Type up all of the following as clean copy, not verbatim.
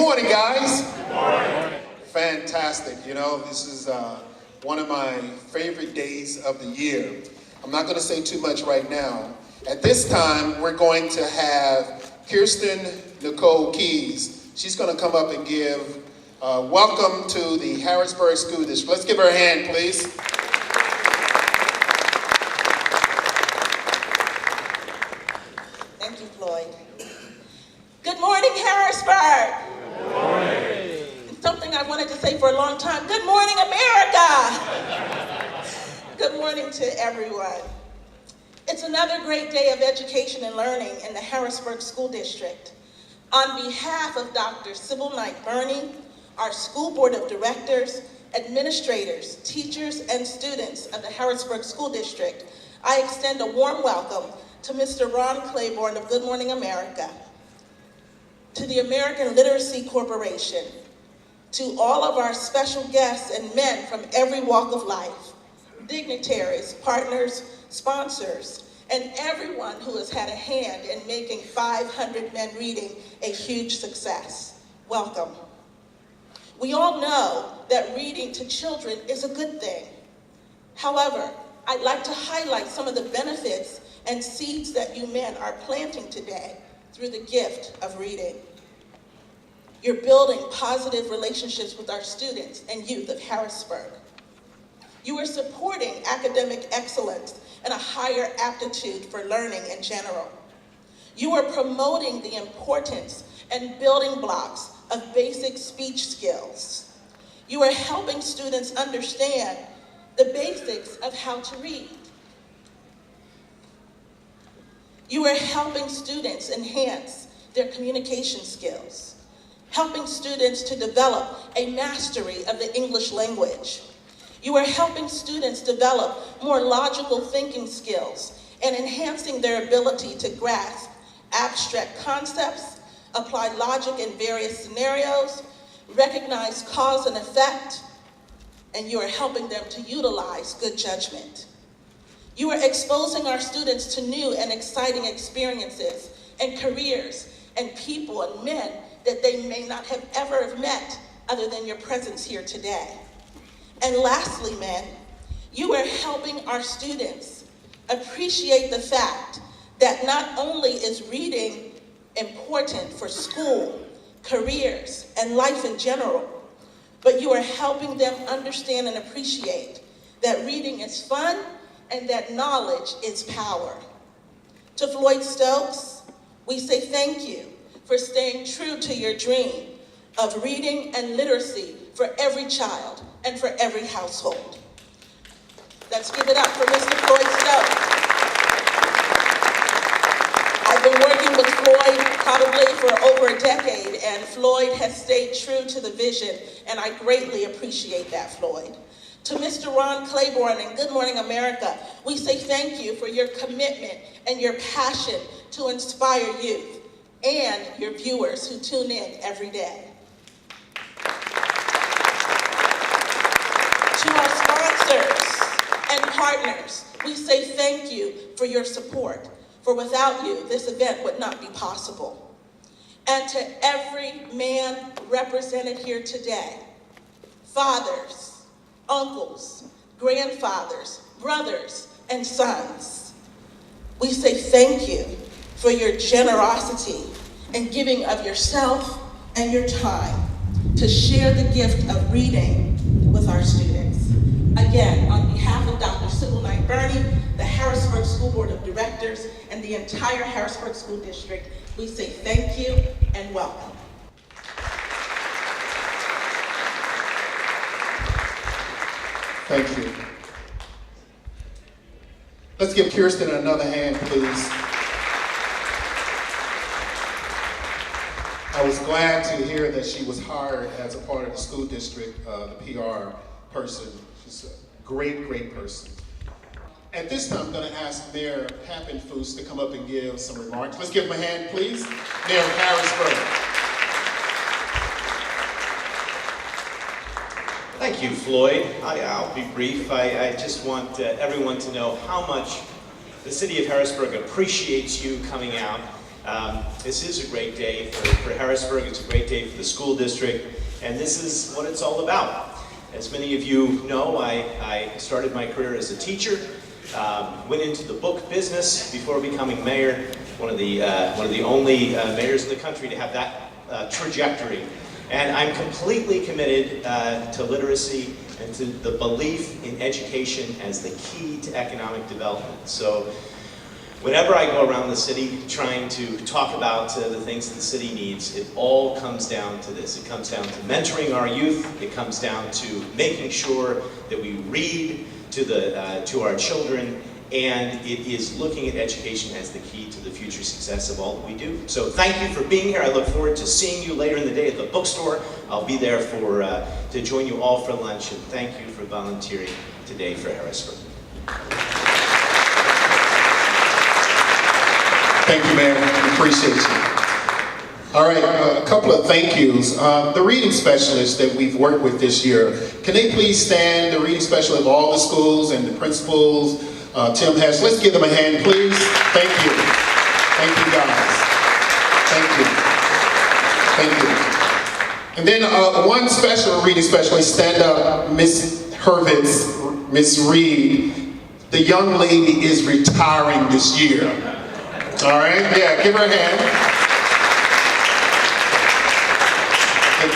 morning, guys. Good morning. Fantastic. You know, this is one of my favorite days of the year. I'm not going to say too much right now. At this time, we're going to have Kirsten Nicole Keys. She's going to come up and give welcome to the Harrisburg School District. Let's give her a hand, please. Thank you, Floyd. Good morning, Harrisburg. Good morning. It's something I wanted to say for a long time. Good morning, America. Good morning to everyone. It's another great day of education and learning in the Harrisburg School District. On behalf of Dr. Sybil Knight Burney, our school board of directors, administrators, teachers, and students of the Harrisburg School District, I extend a warm welcome to Mr. Ron Claiborne of Good Morning America, to the American Literacy Corporation, to all of our special guests and men from every walk of life, dignitaries, partners, sponsors, and everyone who has had a hand in making 500 Men Reading a huge success. Welcome. We all know that reading to children is a good thing. However, I'd like to highlight some of the benefits and seeds that you men are planting today through the gift of reading. You're building positive relationships with our students and youth of Harrisburg. You are supporting academic excellence and a higher aptitude for learning in general. You are promoting the importance and building blocks of basic speech skills. You are helping students understand the basics of how to read. You are helping students enhance their communication skills, helping students to develop a mastery of the English language. You are helping students develop more logical thinking skills and enhancing their ability to grasp abstract concepts, apply logic in various scenarios, recognize cause and effect, and you are helping them to utilize good judgment. You are exposing our students to new and exciting experiences and careers and people and men that they may not have ever met other than your presence here today. And lastly, men, you are helping our students appreciate the fact that not only is reading important for school, careers, and life in general, but you are helping them understand and appreciate that reading is fun and that knowledge is power. To Floyd Stokes, we say thank you for staying true to your dream of reading and literacy for every child and for every household. Let's give it up for Mr. Floyd Stokes. I've been working with Floyd probably for over a decade, and Floyd has stayed true to the vision, and I greatly appreciate that, Floyd. To Mr. Ron Claiborne and Good Morning America, we say thank you for your commitment and your passion to inspire youth and your viewers who tune in every day. To our sponsors and partners, we say thank you for your support, for without you, this event would not be possible. And to every man represented here today, fathers, uncles, grandfathers, brothers, and sons, we say thank you for your generosity and giving of yourself and your time to share the gift of reading with our students. Again, on behalf of Dr. Sybil Knight Burney, the Harrisburg School Board of Directors, and the entire Harrisburg School District, we say thank you and welcome. Thank you. Let's give Kirsten another hand, please. I was glad to hear that she was hired as a part of the school district, the PR person. She's a great, great person. At this time, I'm going to ask Mayor Pappenfuss to come up and give some remarks. Let's give him a hand, please. Mayor of Harrisburg. Thank you, Floyd. I'll be brief. I just want everyone to know how much the city of Harrisburg appreciates you coming out This is a great day for Harrisburg. It's a great day for the school district, and this is what it's all about. As many of you know, I started my career as a teacher, went into the book business before becoming mayor, one of the only mayors in the country to have that trajectory. And I'm completely committed to literacy and to the belief in education as the key to economic development. So whenever I go around the city trying to talk about the things that the city needs, it all comes down to this. It comes down to mentoring our youth. It comes down to making sure that we read to our children, and it is looking at education as the key to the future success of all that we do. So thank you for being here. I look forward to seeing you later in the day at the bookstore. I'll be there to join you all for lunch, and thank you for volunteering today for Harrisburg. Thank you, Mayor. Appreciate you. All right, a couple of thank yous. The reading specialists that we've worked with this year, can they please stand, the reading specialists of all the schools and the principals, Tim Hess, let's give them a hand, please. Thank you. Thank you, guys. Thank you. Thank you. And then one special reading specialist, stand up, Miss Hurwitz, Miss Reed. The young lady is retiring this year. All right, yeah, give her a hand.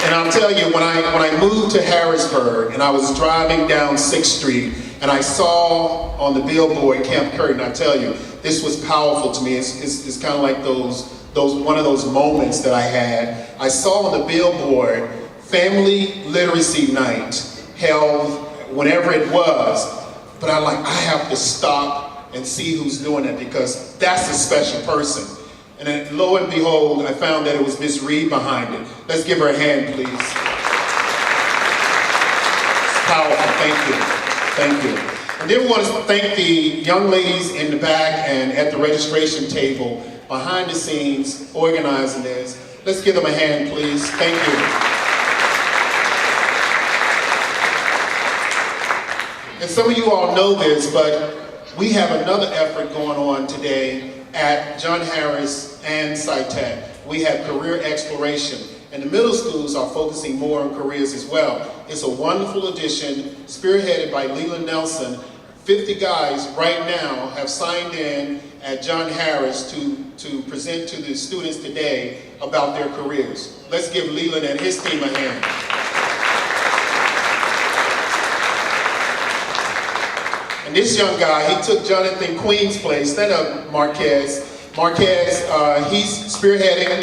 And I'll tell you, when I moved to Harrisburg and I was driving down 6th Street and I saw on the billboard Camp Curtin, I tell you, this was powerful to me. It's kind of like one of those moments that I had. I saw on the billboard Family Literacy Night held whenever it was, but I'm like, I have to stop and see who's doing it because that's a special person. And then lo and behold, I found that it was Miss Reed behind it. Let's give her a hand, please. It's powerful, thank you, thank you. And then we want to thank the young ladies in the back and at the registration table, behind the scenes, organizing this. Let's give them a hand, please, thank you. And some of you all know this, but we have another effort going on today at John Harris and SciTech. We have career exploration, and the middle schools are focusing more on careers as well. It's a wonderful addition, spearheaded by Leland Nelson. 50 guys right now have signed in at John Harris to present to the students today about their careers. Let's give Leland and his team a hand. And this young guy, he took Jonathan Queen's place. Stand up, Marquez. Marquez, he's spearheading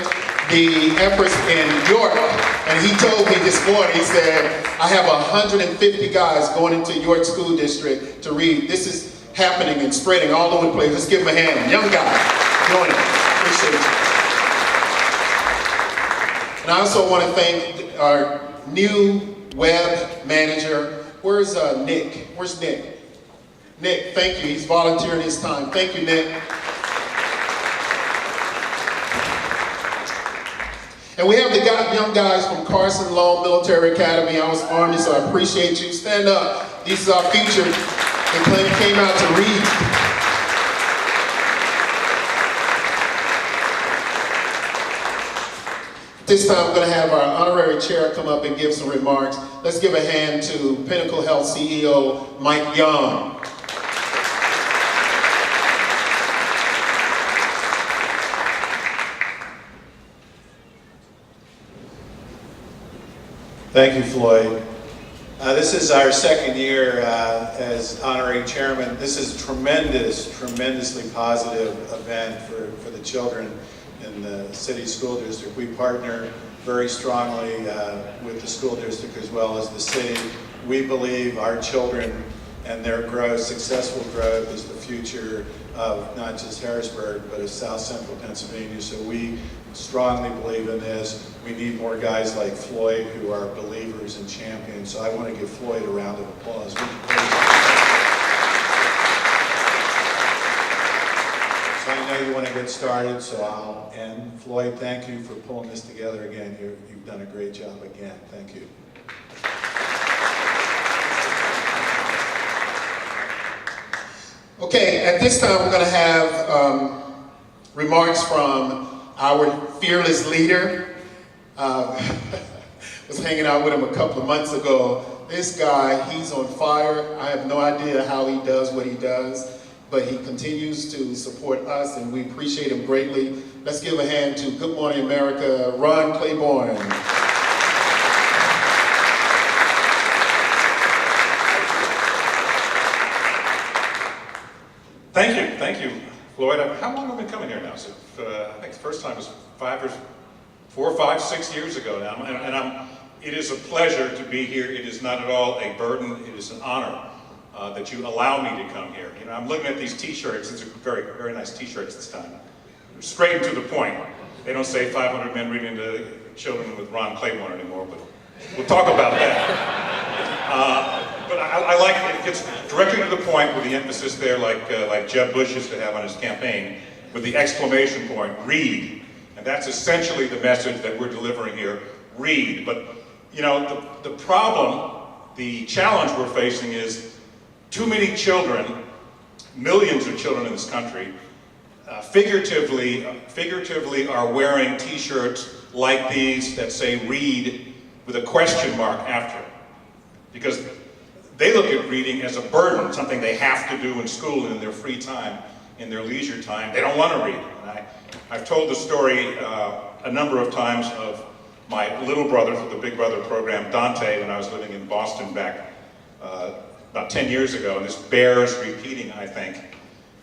the efforts in York. And he told me this morning, he said, I have 150 guys going into York School District to read. This is happening and spreading all over the place. Let's give him a hand. Young guy, join him. Appreciate it. And I also want to thank our new web manager. Where's Nick? Where's Nick? Nick, thank you. He's volunteering his time. Thank you, Nick. And we have the young guys from Carson Long Military Academy. I was Army, so I appreciate you. Stand up. This is our future. They came out to read. This time I'm going to have our honorary chair come up and give some remarks. Let's give a hand to Pinnacle Health CEO Mike Young. Thank you, Floyd. This is our second year as honorary chairman. This is a tremendously positive event for the children in the city school district. We partner very strongly with the school district as well as the city. We believe our children and their growth, successful growth, is the future of not just Harrisburg, but of South Central Pennsylvania. So we strongly believe in this. We need more guys like Floyd who are believers and champions. So I want to give Floyd a round of applause. So I know you want to get started, so I'll end. Floyd, thank you for pulling this together again. You've done a great job again. Thank you. Okay, at this time we're going to have remarks from our fearless leader. Was hanging out with him a couple of months ago. This guy, he's on fire. I have no idea how he does what he does, but he continues to support us, and we appreciate him greatly. Let's give a hand to Good Morning America, Ron Claiborne. Thank you, Floyd. How long have I been coming here now? So, I think the first time was 4, 5, 6 years ago now, and it is a pleasure to be here. It is not at all a burden. It is an honor that you allow me to come here. You know, I'm looking at these T-shirts. These are very, very nice T-shirts this time. They're straight and to the point. They don't say 500 men reading to children with Ron Claiborne anymore, but we'll talk about that. But I like it. It gets directly to the point with the emphasis there, like Jeb Bush used to have on his campaign, with the exclamation point, read. And that's essentially the message that we're delivering here, read. But, you know, the problem, the challenge we're facing is too many children, millions of children in this country, figuratively are wearing T-shirts like these that say read with a question mark after it. Because they look at reading as a burden, something they have to do in school and in their free time, in their leisure time. They don't want to read. And I've told the story a number of times of my little brother for the Big Brother program, Dante, when I was living in Boston back about 10 years ago, and this bears repeating, I think.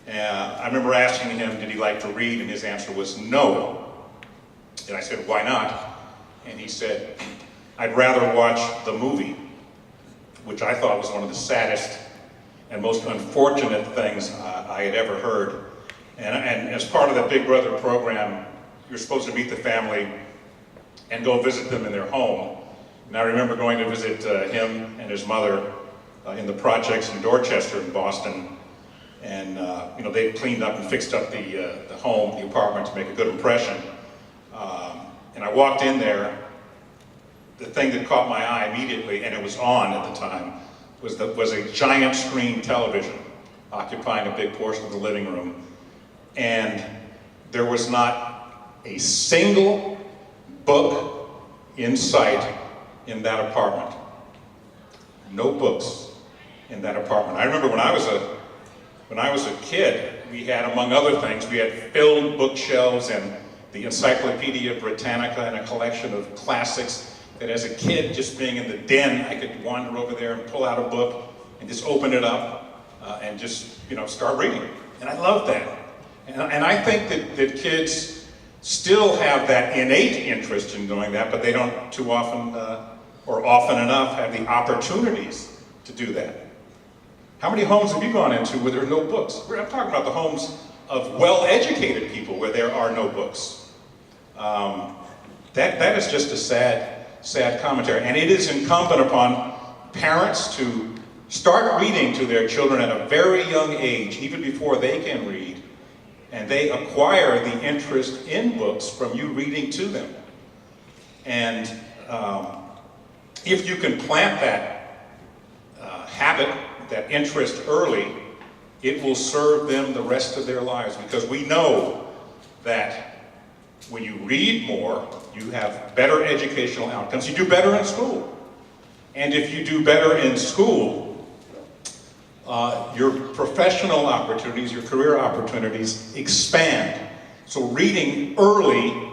I remember asking him, did he like to read, and his answer was no. And I said, why not? And he said, I'd rather watch the movie, which I thought was one of the saddest and most unfortunate things I had ever heard. And as part of that Big Brother program, you're supposed to meet the family and go visit them in their home. And I remember going to visit him and his mother in the projects in Dorchester in Boston. And you know, they cleaned up and fixed up the home, the apartment, to make a good impression. And I walked in there. The thing that caught my eye immediately, and it was on at the time, was a giant screen television occupying a big portion of the living room. And there was not a single book in sight in that apartment. No books in that apartment. I remember when I was a kid, we had, among other things, we had filled bookshelves and the Encyclopedia Britannica and a collection of classics that as a kid, just being in the den, I could wander over there and pull out a book and just open it up and just, you know, start reading. And I loved that. And I think that kids still have that innate interest in doing that, but they don't too often, or often enough, have the opportunities to do that. How many homes have you gone into where there are no books? I'm talking about the homes of well-educated people where there are no books. That is just a sad commentary. And it is incumbent upon parents to start reading to their children at a very young age, even before they can read, and they acquire the interest in books from you reading to them. And if you can plant that habit, that interest early, it will serve them the rest of their lives, because we know that when you read more, you have better educational outcomes. You do better in school. And if you do better in school, your professional opportunities, your career opportunities expand. So reading early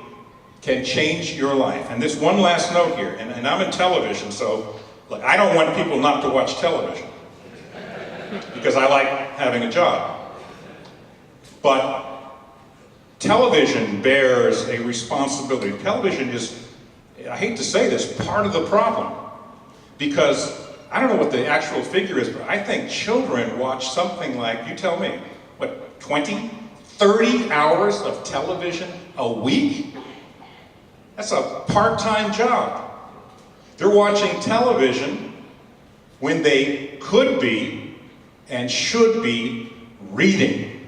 can change your life. And this one last note here, and I'm in television, so look, I don't want people not to watch television because I like having a job. But television bears a responsibility. Television is, I hate to say this, part of the problem. Because I don't know what the actual figure is, but I think children watch something like, you tell me, what, 20, 30 hours of television a week? That's a part-time job. They're watching television when they could be and should be reading.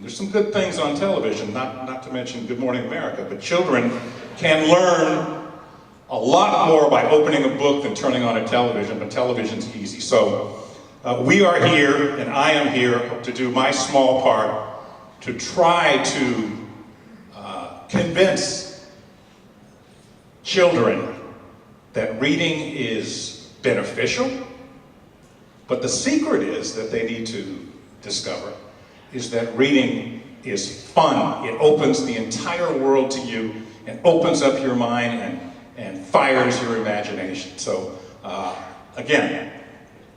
There's some good things on television, not to mention Good Morning America, but children can learn a lot more by opening a book than turning on a television, but television's easy. So we are here, and I am here to do my small part to try to convince children that reading is beneficial, but the secret is that they need to discover is that reading is fun. It opens the entire world to you and opens up your mind and fires your imagination. So again,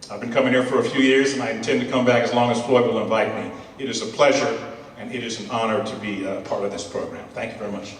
I've been coming here for a few years and I intend to come back as long as Floyd will invite me. It is a pleasure and it is an honor to be a part of this program. Thank you very much.